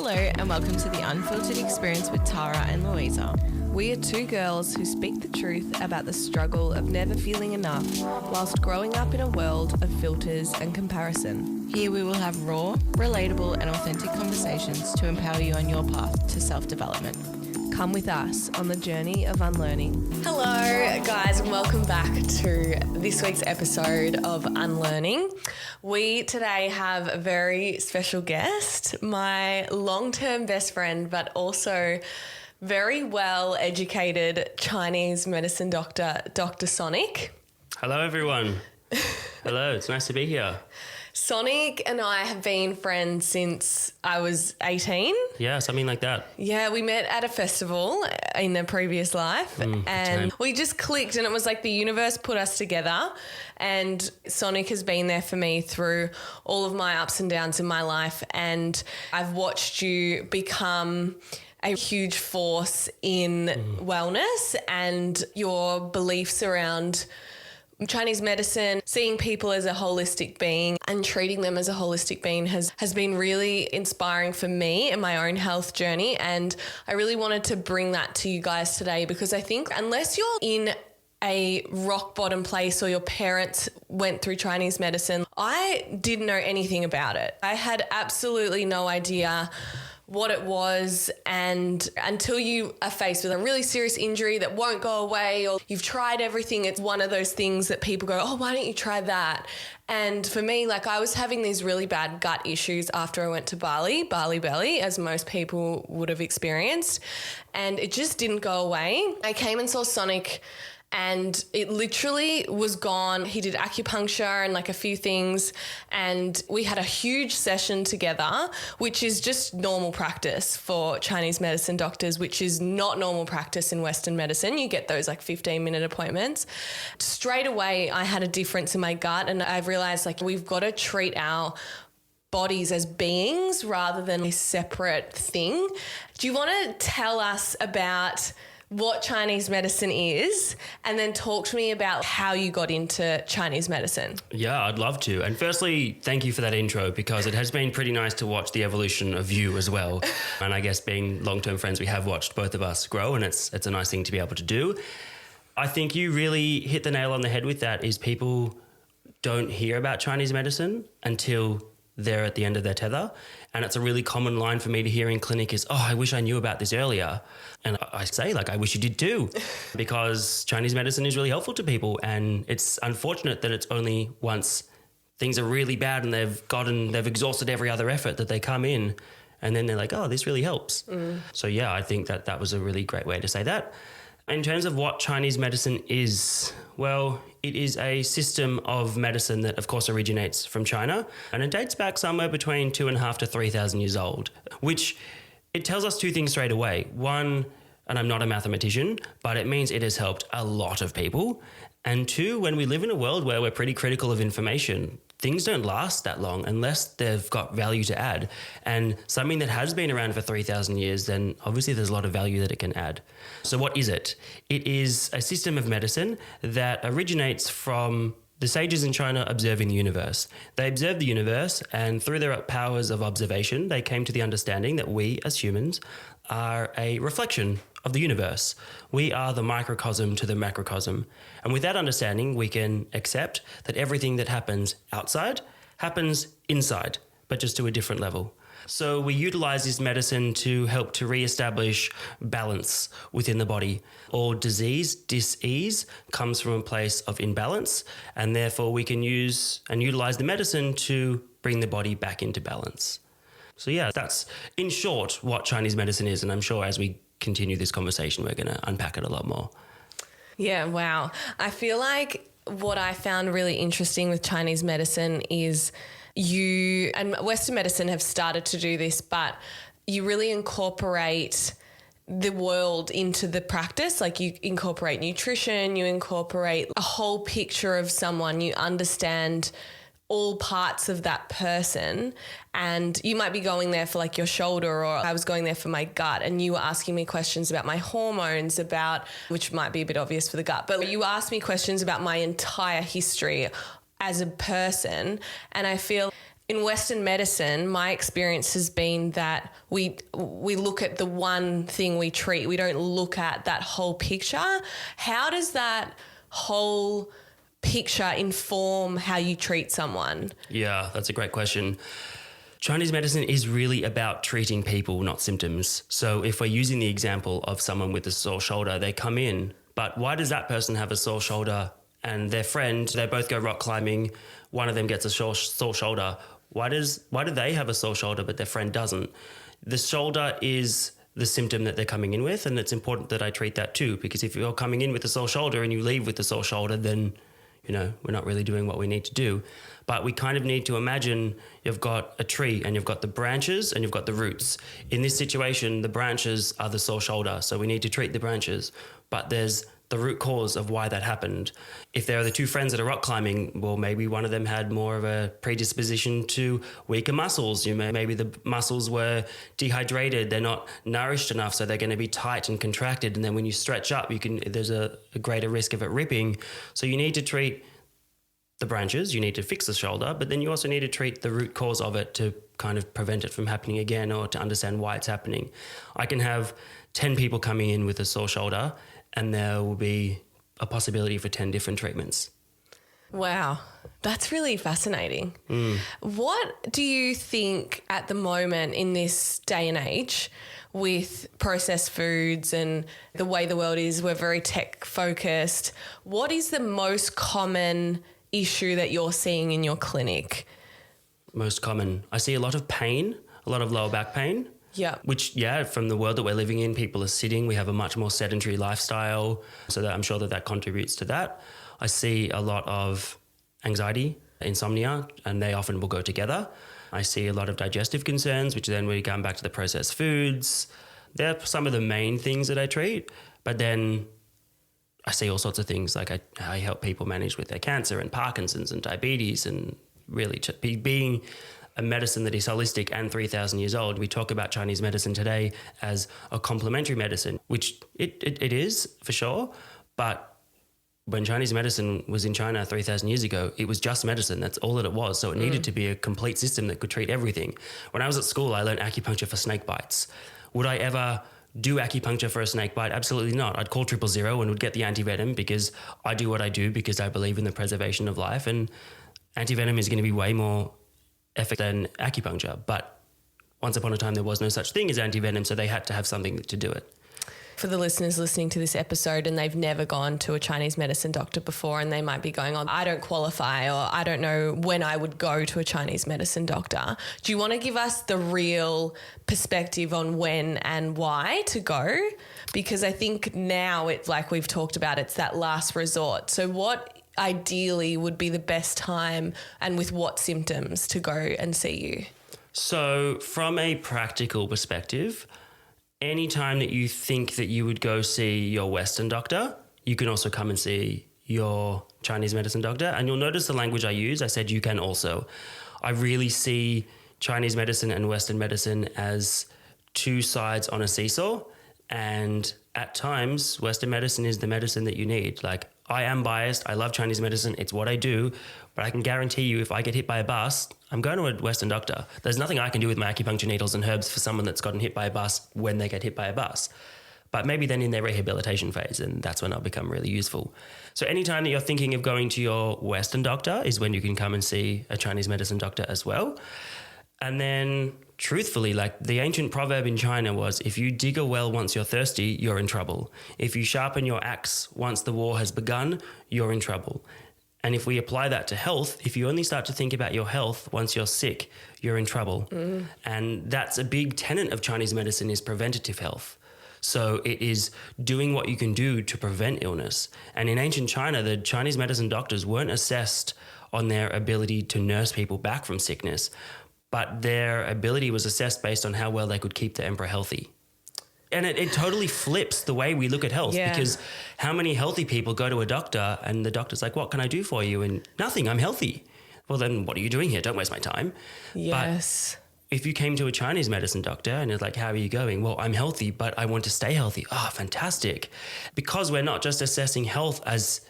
Hello and welcome to the Unfiltered Experience with Tara and Louisa. We are two girls who speak the truth about the struggle of never feeling enough whilst growing up in a world of filters and comparison. Here we will have raw, relatable and authentic conversations to empower you on your path to self-development. Come with us on the journey of unlearning. Hello guys and welcome back to this week's episode of Unlearning. We today have a very special guest, my long-term best friend but also very well-educated Chinese medicine doctor, Dr. Sonic. Hello everyone. Hello, it's nice to be here. Sonic and I have been friends since I was 18. Yeah, something like that. Yeah, we met at a festival in a previous life and we just clicked and it was like the universe put us together, and Sonic has been there for me through all of my ups and downs in my life, and I've watched you become a huge force in wellness and your beliefs around Chinese medicine, seeing people as a holistic being and treating them as a holistic being has been really inspiring for me in my own health journey. And I really wanted to bring that to you guys today because I think unless you're in a rock bottom place or your parents went through Chinese medicine, I didn't know anything about it. I had absolutely no idea what it was, and until you are faced with a really serious injury that won't go away or you've tried everything, it's one of those things that people go, oh, why don't you try that? And for me, like I was having these really bad gut issues after I went to Bali belly, as most people would have experienced, and it just didn't go away. I came and saw Sonic and it literally was gone. He did acupuncture and like a few things, and we had a huge session together, which is just normal practice for Chinese medicine doctors, which is not normal practice in Western medicine. You get those like 15-minute appointments. Straight away, I had a difference in my gut, and I've realized like we've got to treat our bodies as beings rather than a separate thing. Do you want to tell us about what Chinese medicine is, and then talk to me about how you got into Chinese medicine? Yeah, I'd love to. And firstly, thank you for that intro, because it has been pretty nice to watch the evolution of you as well. And I guess being long-term friends, we have watched both of us grow, and it's a nice thing to be able to do. I think you really hit the nail on the head with that, is people don't hear about Chinese medicine until they're at the end of their tether. And it's a really common line for me to hear in clinic is, oh, I wish I knew about this earlier. And I say, like, I wish you did too, because Chinese medicine is really helpful to people. And it's unfortunate that it's only once things are really bad and they've exhausted every other effort that they come in, and then they're like, oh, this really helps. So yeah, I think that was a really great way to say that. In terms of what Chinese medicine is, well, it is a system of medicine that, of course, originates from China, and it dates back somewhere between 2,500 to 3,000 years old, which it tells us two things straight away. One, and I'm not a mathematician, but it means it has helped a lot of people. And two, when we live in a world where we're pretty critical of information, things don't last that long unless they've got value to add. And something that has been around for 3,000 years, then obviously there's a lot of value that it can add. So what is it? It is a system of medicine that originates from the sages in China observing the universe. They observed the universe, and through their powers of observation, they came to the understanding that we as humans are a reflection of the universe. We are the microcosm to the macrocosm. And with that understanding, we can accept that everything that happens outside happens inside, but just to a different level. So we utilize this medicine to help to reestablish balance within the body. All disease, dis-ease, comes from a place of imbalance, and therefore we can use and utilize the medicine to bring the body back into balance. So yeah, that's in short what Chinese medicine is, and I'm sure as we continue this conversation, we're going to unpack it a lot more. Yeah, wow. I feel like what I found really interesting with Chinese medicine is you, and Western medicine have started to do this, but you really incorporate the world into the practice. Like you incorporate nutrition, you incorporate a whole picture of someone, you understand all parts of that person, and you might be going there for like your shoulder, or I was going there for my gut and you were asking me questions about my hormones, which might be a bit obvious for the gut, but you asked me questions about my entire history as a person. And I feel in Western medicine, my experience has been that we look at the one thing we treat. We don't look at that whole picture. How does that whole picture inform how you treat someone? Yeah, that's a great question. Chinese medicine is really about treating people, not symptoms. So if we're using the example of someone with a sore shoulder, they come in, but why does that person have a sore shoulder and their friend, they both go rock climbing, one of them gets a sore shoulder? Why do they have a sore shoulder but their friend doesn't? The shoulder is the symptom that they're coming in with, and it's important that I treat that too, because if you're coming in with a sore shoulder and you leave with a sore shoulder, then we're not really doing what we need to do. But we kind of need to imagine you've got a tree and you've got the branches and you've got the roots. In this situation, the branches are the sore shoulder, so we need to treat the branches. But there's the root cause of why that happened. If there are the two friends that are rock climbing, well, maybe one of them had more of a predisposition to weaker muscles. Maybe the muscles were dehydrated, they're not nourished enough, so they're going to be tight and contracted. And then when you stretch up, there's a greater risk of it ripping. So you need to treat the branches, you need to fix the shoulder, but then you also need to treat the root cause of it to kind of prevent it from happening again, or to understand why it's happening. I can have 10 people coming in with a sore shoulder, and there will be a possibility for 10 different treatments. Wow, that's really fascinating. What do you think at the moment in this day and age with processed foods and the way the world is, we're very tech focused, what is the most common issue that you're seeing in your clinic? Most common. I see a lot of pain, a lot of lower back pain. Yeah. Which, from the world that we're living in, people are sitting. We have a much more sedentary lifestyle. So that I'm sure that contributes to that. I see a lot of anxiety, insomnia, and they often will go together. I see a lot of digestive concerns, which then we come back to the processed foods. They're some of the main things that I treat. But then I see all sorts of things. Like I help people manage with their cancer and Parkinson's and diabetes, and really being a medicine that is holistic and 3,000 years old. We talk about Chinese medicine today as a complementary medicine, which it is for sure. But when Chinese medicine was in China 3,000 years ago, it was just medicine. That's all that it was. So it needed to be a complete system that could treat everything. When I was at school, I learned acupuncture for snake bites. Would I ever do acupuncture for a snake bite? Absolutely not. I'd call 000 and would get the antivenom, because I do what I do because I believe in the preservation of life, and antivenom is going to be way more effective than acupuncture. But once upon a time, there was no such thing as antivenom, so they had to have something to do it. For the listeners listening to this episode and they've never gone to a Chinese medicine doctor before, and they might be going, I don't qualify, or I don't know when I would go to a Chinese medicine doctor. Do you want to give us the real perspective on when and why to go? Because I think now it's like we've talked about, it's that last resort. So what ideally would be the best time and with what symptoms to go and see you? So from a practical perspective, anytime that you think that you would go see your Western doctor, you can also come and see your Chinese medicine doctor. And you'll notice the language I use. I said you can also. I really see Chinese medicine and Western medicine as two sides on a seesaw. And at times, Western medicine is the medicine that you need. Like, I am biased. I love Chinese medicine. It's what I do. But I can guarantee you, if I get hit by a bus, I'm going to a Western doctor. There's nothing I can do with my acupuncture needles and herbs for someone that's gotten hit by a bus when they get hit by a bus. But maybe then in their rehabilitation phase, and that's when I'll become really useful. So anytime that you're thinking of going to your Western doctor is when you can come and see a Chinese medicine doctor as well. And then truthfully, like the ancient proverb in China was, if you dig a well once you're thirsty, you're in trouble. If you sharpen your axe once the war has begun, you're in trouble. And if we apply that to health, if you only start to think about your health once you're sick, you're in trouble. And that's a big tenet of Chinese medicine, is preventative health. So it is doing what you can do to prevent illness. And in ancient China, the Chinese medicine doctors weren't assessed on their ability to nurse people back from sickness, but their ability was assessed based on how well they could keep the emperor healthy. And it totally flips the way we look at health, because how many healthy people go to a doctor and the doctor's like, what can I do for you? And nothing, I'm healthy. Well, then what are you doing here? Don't waste my time. Yes. But if you came to a Chinese medicine doctor and it's like, how are you going? Well, I'm healthy, but I want to stay healthy. Oh, fantastic. Because we're not just assessing health as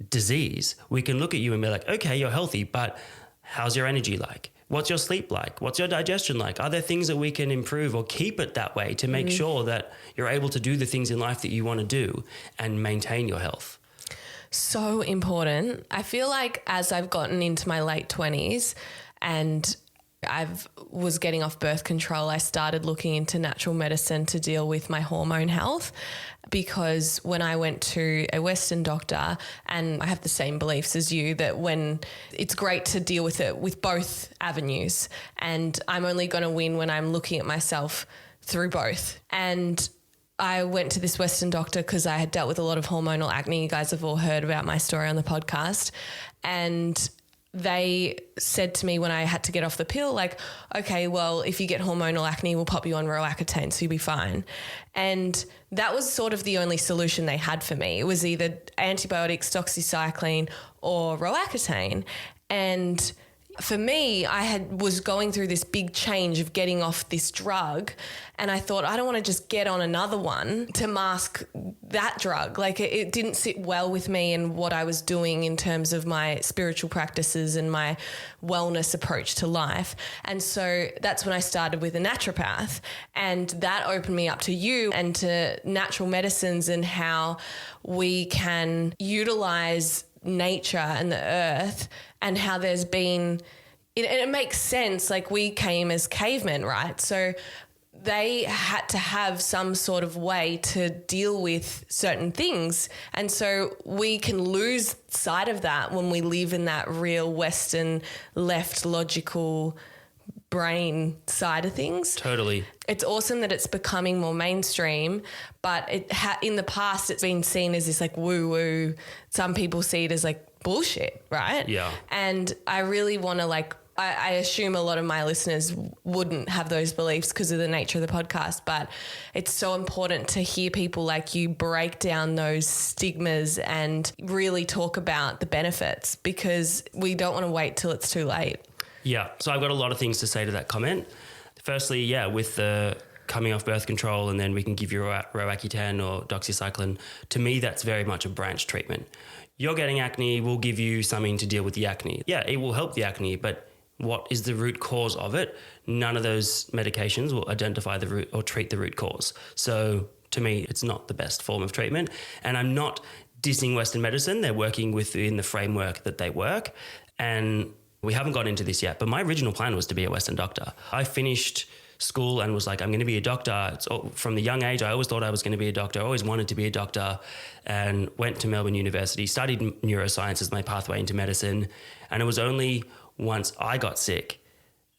disease. We can look at you and be like, okay, you're healthy, but how's your energy like? what's your sleep like? What's your digestion like? Are there things that we can improve or keep it that way to make sure that you're able to do the things in life that you want to do and maintain your health? So important. I feel like as I've gotten into my late 20s and I was getting off birth control, I started looking into natural medicine to deal with my hormone health, because when I went to a Western doctor, and I have the same beliefs as you, that when it's great to deal with it with both avenues, and I'm only going to win when I'm looking at myself through both. And I went to this Western doctor because I had dealt with a lot of hormonal acne. You guys have all heard about my story on the podcast. And they said to me when I had to get off the pill, like, okay, well, if you get hormonal acne, we'll pop you on Roaccutane, so you'll be fine. And that was sort of the only solution they had for me. It was either antibiotics, doxycycline, or Roaccutane. And for me, was going through this big change of getting off this drug, and I thought, I don't want to just get on another one to mask that drug. Like it didn't sit well with me and what I was doing in terms of my spiritual practices and my wellness approach to life. And so that's when I started with a naturopath, and that opened me up to you and to natural medicines and how we can utilize nature and the earth, and how there's been, it makes sense. Like we came as cavemen, right? So they had to have some sort of way to deal with certain things. And so we can lose sight of that when we live in that real Western left logical brain side of things. Totally. It's awesome that it's becoming more mainstream, but in the past it's been seen as this like woo-woo. Some people see it as like bullshit, right? Yeah. And I really want to I assume a lot of my listeners wouldn't have those beliefs because of the nature of the podcast, but it's so important to hear people like you break down those stigmas and really talk about the benefits, because we don't want to wait till it's too late. Yeah. So I've got a lot of things to say to that comment. Firstly, yeah, with the coming off birth control and then we can give you Roaccutane or doxycycline, to me, that's very much a branch treatment. You're getting acne, we'll give you something to deal with the acne. Yeah, it will help the acne, but what is the root cause of it? None of those medications will identify the root or treat the root cause. So to me, it's not the best form of treatment. And I'm not dissing Western medicine. They're working within the framework that they work. And we haven't got into this yet, but my original plan was to be a Western doctor. I finished school and was like, I'm going to be a doctor. From the young age, I always thought I was going to be a doctor. I always wanted to be a doctor, and went to Melbourne University, studied neuroscience as my pathway into medicine. And it was only once I got sick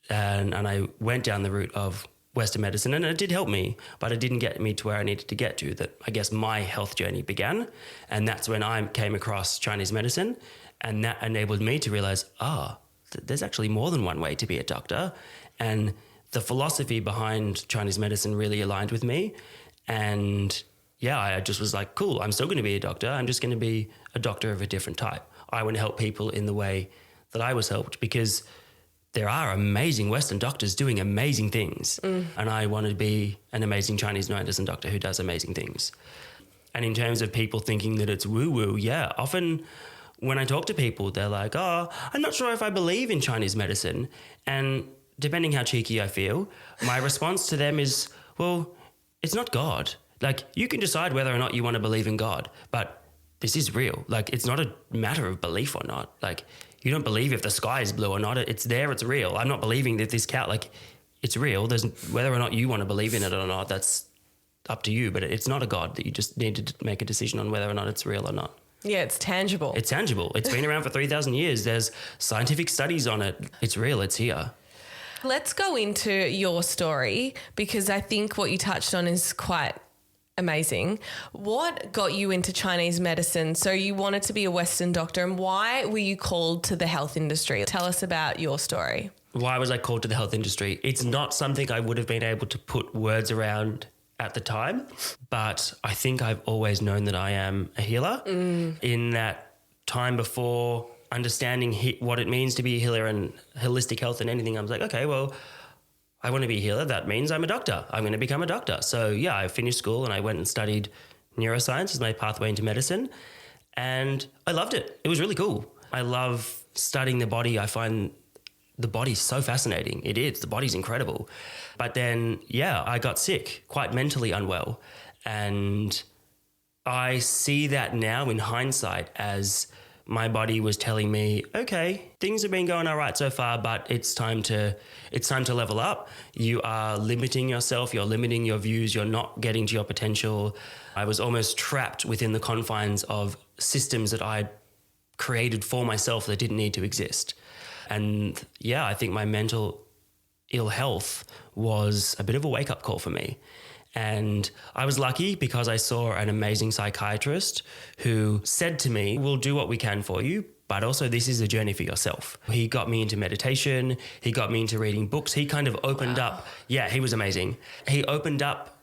and I went down the route of Western medicine, and it did help me, but it didn't get me to where I needed to get to, that I guess my health journey began. And that's when I came across Chinese medicine, and that enabled me to realize, there's actually more than one way to be a doctor. And the philosophy behind Chinese medicine really aligned with me. And yeah, I just was like, cool, I'm still going to be a doctor. I'm just going to be a doctor of a different type. I want to help people in the way that I was helped, because there are amazing Western doctors doing amazing things. And I want to be an amazing Chinese medicine doctor who does amazing things. And in terms of people thinking that it's woo-woo, yeah, often when I talk to people, they're like, I'm not sure if I believe in Chinese medicine. And depending how cheeky I feel, my response to them is, well, it's not God. Like, you can decide whether or not you want to believe in God, but this is real. Like, it's not a matter of belief or not. Like, you don't believe if the sky is blue or not. It's there, it's real. I'm not believing that this cow, like, it's real. There's whether or not you want to believe in it or not, that's up to you. But it's not a God that you just need to make a decision on whether or not it's real or not. Yeah, it's tangible. It's tangible. It's been around for 3,000 years. There's scientific studies on it. It's real. It's here. Let's go into your story, because I think what you touched on is quite amazing. What got you into Chinese medicine? So you wanted to be a Western doctor, and why were you called to the health industry? Tell us about your story. Why was I called to the health industry? It's not something I would have been able to put words around at the time, but I think I've always known that I am a healer. In that time before understanding what it means to be a healer and holistic health and anything, I was like, okay, well, I want to be a healer. That means I'm a doctor. I'm going to become a doctor. So yeah, I finished school and I went and studied neuroscience as my pathway into medicine, and I loved it. It was really cool. I love studying the body. I find the body's so fascinating. It is. The body's incredible. But then, I got sick, quite mentally unwell. And I see that now in hindsight as my body was telling me, okay, things have been going all right so far, but it's time to level up. You are limiting yourself. You're limiting your views. You're not getting to your potential. I was almost trapped within the confines of systems that I created for myself that didn't need to exist. And I think my mental ill health was a bit of a wake-up call for me. And I was lucky because I saw an amazing psychiatrist who said to me, we'll do what we can for you, but also this is a journey for yourself. He got me into meditation. He got me into reading books. He kind of opened up. Yeah, he was amazing. He opened up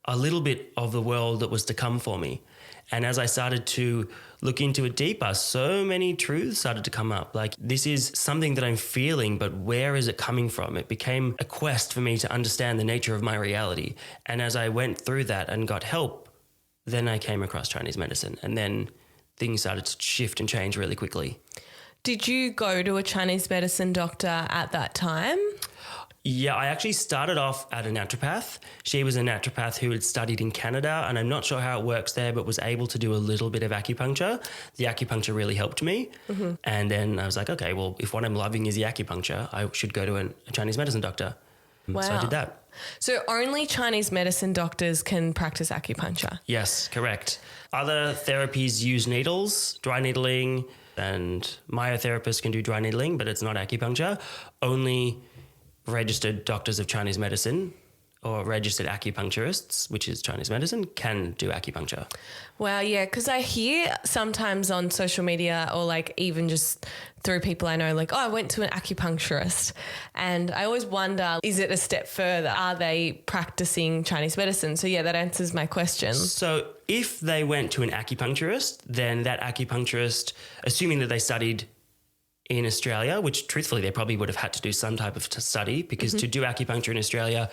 a little bit of the world that was to come for me. And as I started to look into it deeper, so many truths started to come up. Like, this is something that I'm feeling, but where is it coming from? It became a quest for me to understand the nature of my reality. And as I went through that and got help, then I came across Chinese medicine. And then things started to shift and change really quickly. Did you go to a Chinese medicine doctor at that time? Yeah, I actually started off at a naturopath. She was a naturopath who had studied in Canada, and I'm not sure how it works there, but was able to do a little bit of acupuncture. The acupuncture really helped me. Mm-hmm. And then I was like, okay, well, if what I'm loving is the acupuncture, I should go to a Chinese medicine doctor. Wow. So I did that. So only Chinese medicine doctors can practice acupuncture? Yes, correct. Other therapies use needles, dry needling, and myotherapists can do dry needling, but it's not acupuncture. Only registered doctors of Chinese medicine or registered acupuncturists, which is Chinese medicine, can do acupuncture. Wow, yeah, because I hear sometimes on social media or like even just through people I know, like, oh, I went to an acupuncturist. And I always wonder, is it a step further? Are they practicing Chinese medicine? So yeah, that answers my question. So if they went to an acupuncturist, then that acupuncturist, assuming that they studied in Australia, which truthfully they probably would have had to do some type of study, because to do acupuncture in Australia,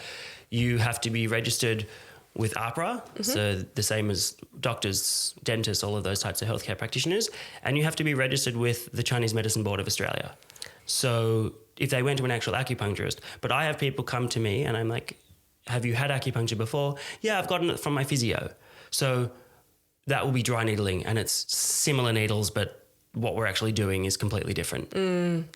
you have to be registered with APRA, so the same as doctors, dentists, all of those types of healthcare practitioners, and you have to be registered with the Chinese Medicine Board of Australia. So if they went to an actual acupuncturist, but I have people come to me and I'm like, have you had acupuncture before? Yeah, I've gotten it from my physio. So that will be dry needling, and it's similar needles, but what we're actually doing is completely different.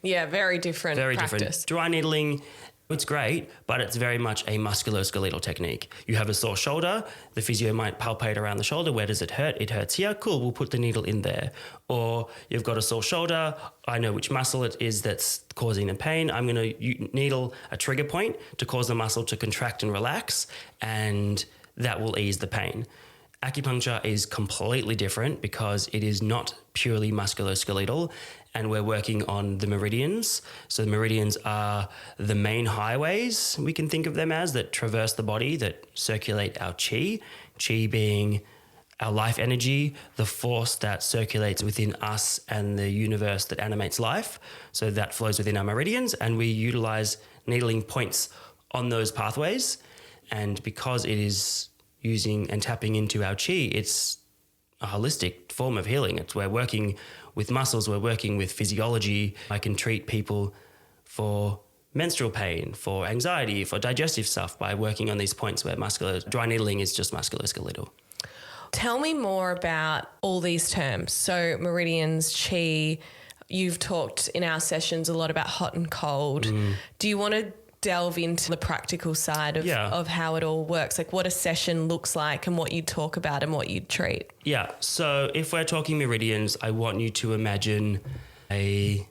Yeah, very different practice. Different. Dry needling, it's great, but it's very much a musculoskeletal technique. You have a sore shoulder, the physio might palpate around the shoulder. Where does it hurt? It hurts here. Cool, we'll put the needle in there. Or you've got a sore shoulder. I know which muscle it is that's causing the pain. I'm going to needle a trigger point to cause the muscle to contract and relax, and that will ease the pain. Acupuncture is completely different because it is not purely musculoskeletal, and we're working on the meridians. So the meridians are the main highways, we can think of them as, that traverse the body, that circulate our qi. Qi being our life energy, the force that circulates within us and the universe that animates life. So that flows within our meridians, and we utilize needling points on those pathways. And because it is using and tapping into our qi, it's a holistic form of healing. We're working with muscles, we're working with physiology. I can treat people for menstrual pain, for anxiety, for digestive stuff by working on these points where dry needling is just musculoskeletal. Tell me more about all these terms. So meridians, qi, you've talked in our sessions a lot about hot and cold. Do you want to delve into the practical side of how it all works, like what a session looks like and what you talk about and what you treat? Yeah. So if we're talking meridians, I want you to imagine a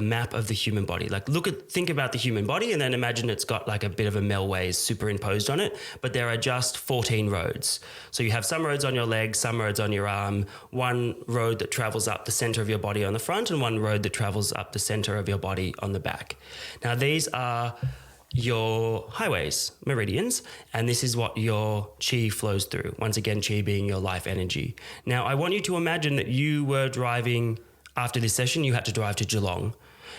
map of the human body. Like think about the human body and then imagine it's got like a bit of a meltways superimposed on it, but there are just 14 roads. So you have some roads on your leg, some roads on your arm, one road that travels up the center of your body on the front, and one road that travels up the center of your body on the back. Now these are your highways, meridians, and this is what your qi flows through. Once again, qi being your life energy. Now I want you to imagine that you were driving. After this session, you had to drive to Geelong.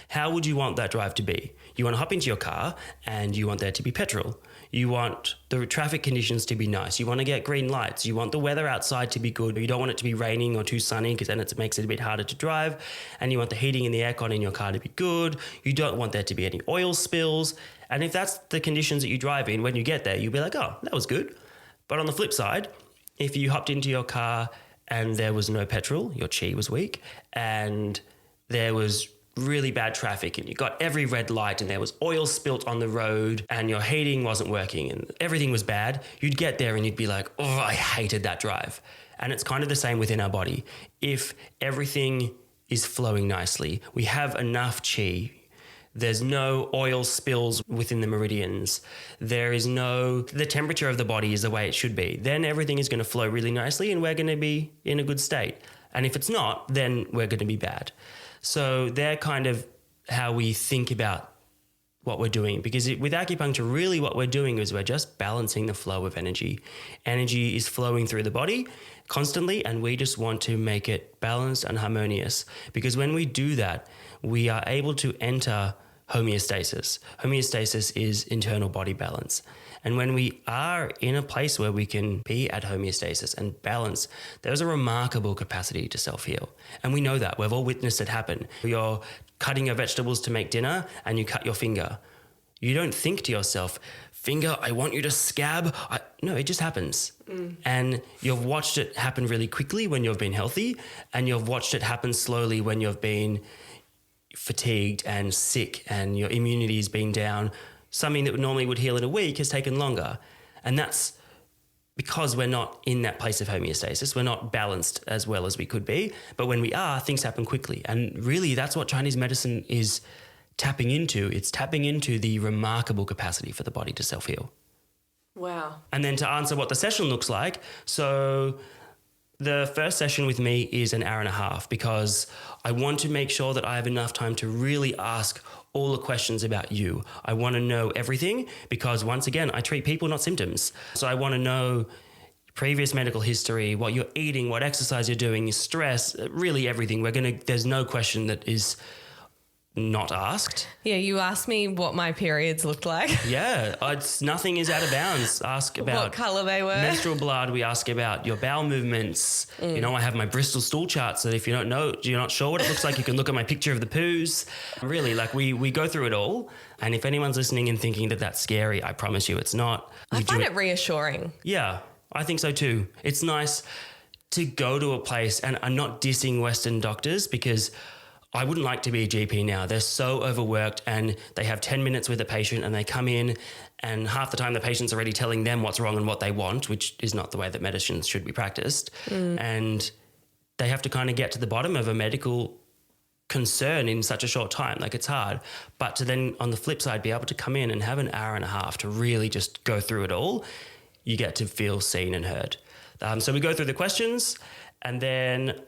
How would you want that drive to be? You want to hop into your car and you want there to be petrol. You want the traffic conditions to be nice. You want to get green lights. You want the weather outside to be good. You don't want it to be raining or too sunny because then it makes it a bit harder to drive. And you want the heating and the aircon in your car to be good. You don't want there to be any oil spills. And if that's the conditions that you drive in, when you get there, you'll be like, oh, that was good. But on the flip side, if you hopped into your car and there was no petrol, your chi was weak, and there was really bad traffic and you got every red light and there was oil spilt on the road and your heating wasn't working and everything was bad, you'd get there and you'd be like, oh, I hated that drive. And it's kind of the same within our body. If everything is flowing nicely, we have enough chi, there's no oil spills within the meridians, the temperature of the body is the way it should be, then everything is going to flow really nicely and we're going to be in a good state. And if it's not, then we're going to be bad. So they're kind of how we think about what we're doing, because with acupuncture, really what we're doing is we're just balancing the flow of energy. Energy is flowing through the body constantly, and we just want to make it balanced and harmonious, because when we do that, we are able to enter homeostasis. Homeostasis is internal body balance. And when we are in a place where we can be at homeostasis and balance, there's a remarkable capacity to self-heal. And we know that. We've all witnessed it happen. You're cutting your vegetables to make dinner and you cut your finger. You don't think to yourself, finger, I want you to scab. No, it just happens. And you've watched it happen really quickly when you've been healthy, and you've watched it happen slowly when you've been fatigued and sick and your immunity's been down. Something that normally would heal in a week has taken longer. And that's because we're not in that place of homeostasis. We're not balanced as well as we could be. But when we are, things happen quickly. And really, that's what Chinese medicine is tapping into. It's tapping into the remarkable capacity for the body to self-heal. Wow. And then to answer what the session looks like, so the first session with me is an hour and a half, because I want to make sure that I have enough time to really ask all the questions about you. I want to know everything, because once again, I treat people, not symptoms. So I want to know previous medical history, what you're eating, what exercise you're doing, your stress, really everything. There's no question that is not asked. Yeah, you asked me what my periods looked like. Yeah, nothing is out of bounds. Ask about what colour they were. Menstrual blood. We ask about your bowel movements. You know, I have my Bristol stool chart, so if you don't know, you're not sure what it looks like, you can look at my picture of the poos. Really, like we go through it all. And if anyone's listening and thinking that that's scary, I promise you it's not. I find it reassuring. Yeah, I think so too. It's nice to go to a place, and I'm not dissing Western doctors, because I wouldn't like to be a GP now. They're so overworked and they have 10 minutes with a patient and they come in and half the time the patient's already telling them what's wrong and what they want, which is not the way that medicine should be practiced. And they have to kind of get to the bottom of a medical concern in such a short time. Like, it's hard. But to then on the flip side be able to come in and have an hour and a half to really just go through it all, you get to feel seen and heard. So we go through the questions and then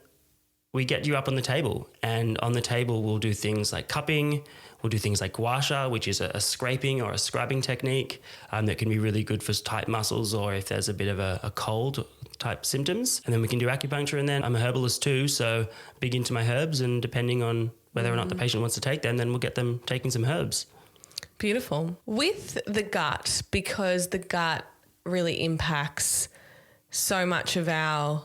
we get you up on the table, and on the table we'll do things like cupping, we'll do things like gua sha, which is a scraping or a scrubbing technique that can be really good for tight muscles or if there's a bit of a cold type symptoms. And then we can do acupuncture, and then I'm a herbalist too, so big into my herbs, and depending on whether or not the patient wants to take them, then we'll get them taking some herbs. Beautiful. With the gut, because the gut really impacts so much of our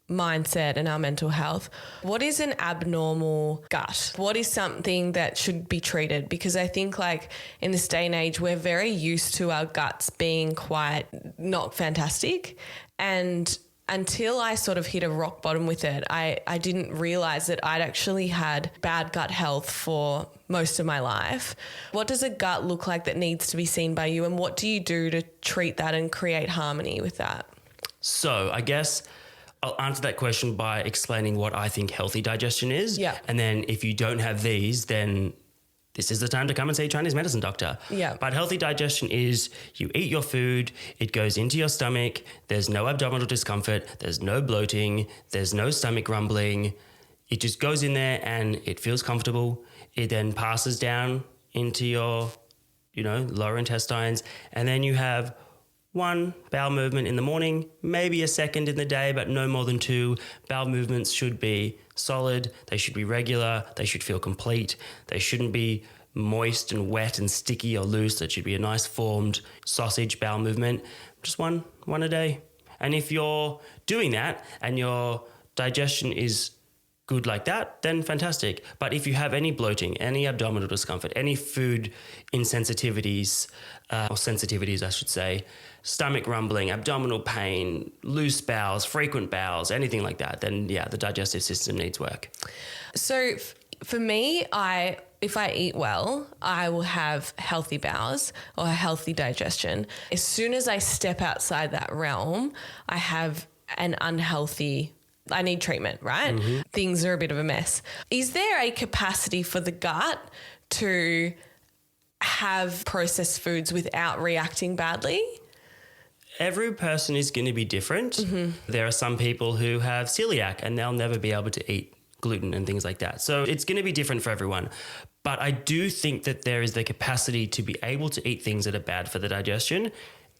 mindset and our mental health, what is an abnormal gut? What is something that should be treated? Because I think, like, in this day and age, we're very used to our guts being quite not fantastic. And until I sort of hit a rock bottom with it, I didn't realize that I'd actually had bad gut health for most of my life. What does a gut look like that needs to be seen by you, and what do you do to treat that and create harmony with that? So I guess I'll answer that question by explaining what I think healthy digestion is. Yeah. And then if you don't have these, then this is the time to come and see a Chinese medicine doctor. Yeah. But healthy digestion is you eat your food, it goes into your stomach, there's no abdominal discomfort, there's no bloating, there's no stomach rumbling. It just goes in there and it feels comfortable. It then passes down into your, lower intestines, and then you have one bowel movement in the morning, maybe a second in the day, but no more than two. Bowel movements should be solid. They should be regular. They should feel complete. They shouldn't be moist and wet and sticky or loose. It should be a nice formed sausage bowel movement. Just one a day. And if you're doing that and your digestion is good like that, then fantastic. But if you have any bloating, any abdominal discomfort, any food insensitivities, or sensitivities, I should say, stomach rumbling, abdominal pain, loose bowels, frequent bowels, anything like that, then yeah, the digestive system needs work. So for me, if I eat well, I will have healthy bowels or a healthy digestion. As soon as I step outside that realm, I have an unhealthy, I need treatment, right? Mm-hmm. Things are a bit of a mess. Is there a capacity for the gut to have processed foods without reacting badly? Every person is going to be different. Mm-hmm. There are some people who have celiac and they'll never be able to eat gluten and things like that. So it's going to be different for everyone. But I do think that there is the capacity to be able to eat things that are bad for the digestion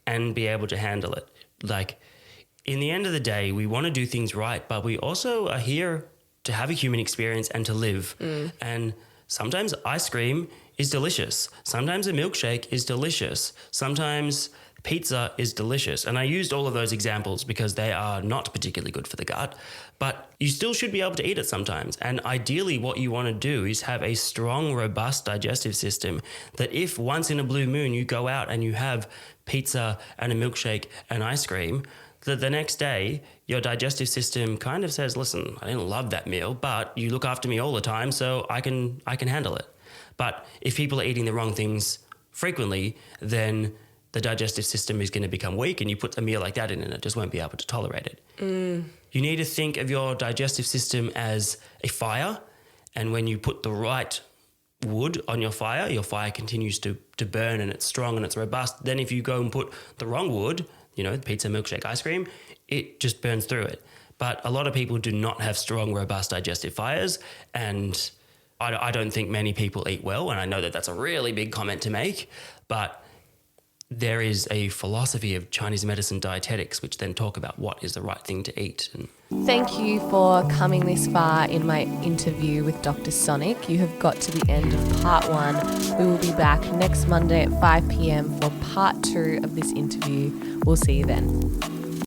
and be able to handle it. Like, in the end of the day, we want to do things right, but we also are here to have a human experience and to live. And sometimes ice cream is delicious. Sometimes a milkshake is delicious. Sometimes pizza is delicious. And I used all of those examples because they are not particularly good for the gut, but you still should be able to eat it sometimes. And ideally what you want to do is have a strong, robust digestive system that if once in a blue moon you go out and you have pizza and a milkshake and ice cream, that the next day your digestive system kind of says, listen, I didn't love that meal, but you look after me all the time, so I can handle it. But if people are eating the wrong things frequently, then the digestive system is going to become weak, and you put a meal like that in and it just won't be able to tolerate it. You need to think of your digestive system as a fire, and when you put the right wood on your fire continues to burn and it's strong and it's robust. Then if you go and put the wrong wood, pizza, milkshake, ice cream, it just burns through it. But a lot of people do not have strong, robust digestive fires, and I don't think many people eat well, and I know that that's a really big comment to make, but there is a philosophy of Chinese medicine dietetics which then talk about what is the right thing to eat. Thank you for coming this far in my interview with Dr. Sonic. You have got to the end of part 1. We will be back next Monday at 5 p.m. for part 2 of this interview. We'll see you then.